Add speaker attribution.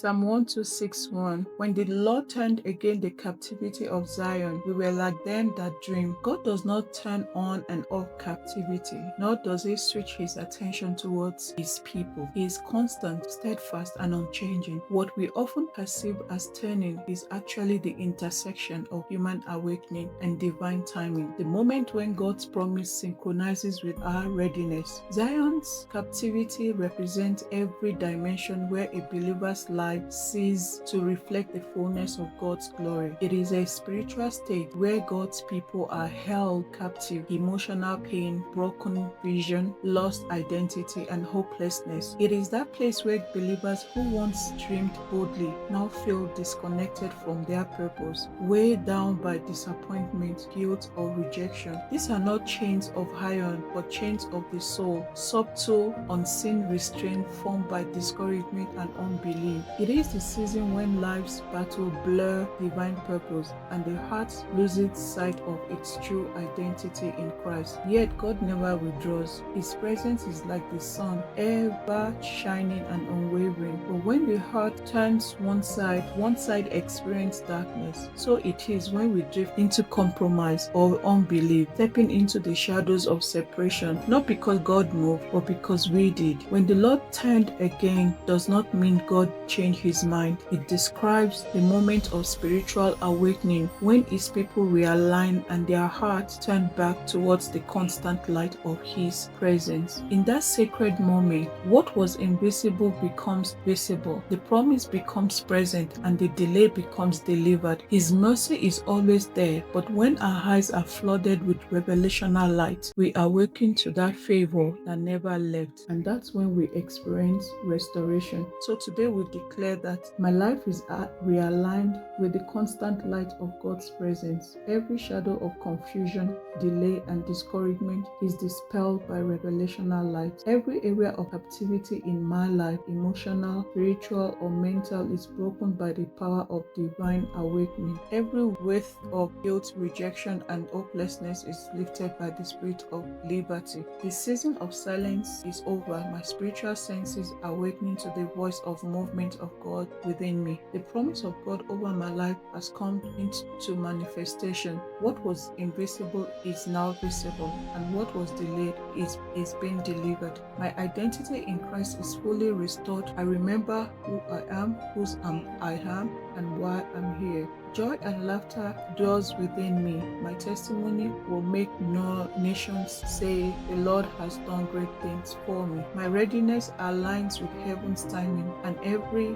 Speaker 1: Psalm 1261. When the Lord turned again the captivity of Zion, we were like them that dream. God does not turn on and off captivity, nor does he switch his attention towards his people. He is constant, steadfast, and unchanging. What we often perceive as turning is actually the intersection of human awakening and divine timing, the moment when God's promise synchronizes with our readiness. Zion's captivity represents every dimension where a believer's life ceases to reflect the fullness of God's glory. It is a spiritual state where God's people are held captive, emotional pain, broken vision, lost identity, and hopelessness. It is that place where believers who once dreamed boldly now feel disconnected from their purpose, weighed down by disappointment, guilt, or rejection. These are not chains of iron, but chains of the soul, subtle, unseen restraint formed by discouragement and unbelief. It is the season when life's battle blur divine purpose and the heart loses sight of its true identity in Christ. Yet God never withdraws. His presence is like the sun, ever shining and unwavering. But when the heart turns one side experiences darkness. So it is when we drift into compromise or unbelief, stepping into the shadows of separation, not because God moved, but because we did. When the Lord turned again does not mean God changed his mind. It describes the moment of spiritual awakening when his people realign and their hearts turn back towards the constant light of his presence. In that sacred moment, what was invisible becomes visible. The promise becomes present and the delay becomes delivered. His mercy is always there, but when our eyes are flooded with revelational light, we awaken to that favor that never left, and that's when we experience restoration. So today we declare that my life is realigned with the constant light of God's presence. Every shadow of confusion, delay, and discouragement is dispelled by revelational light. Every area of captivity in my life, emotional, spiritual, or mental, is broken by the power of divine awakening. Every weight of guilt, rejection, and hopelessness is lifted by the spirit of liberty. The season of silence is over. My spiritual senses awakening to the voice of movement of God within me. The promise of God over my life has come into manifestation. What was invisible is now visible, and what was delayed is being delivered. My identity in Christ is fully restored. I remember who I am, whose I am, and why I'm here. Joy and laughter dwells within me. My testimony will make no nations say, the Lord has done great things for me. My readiness aligns with heaven's timing, and every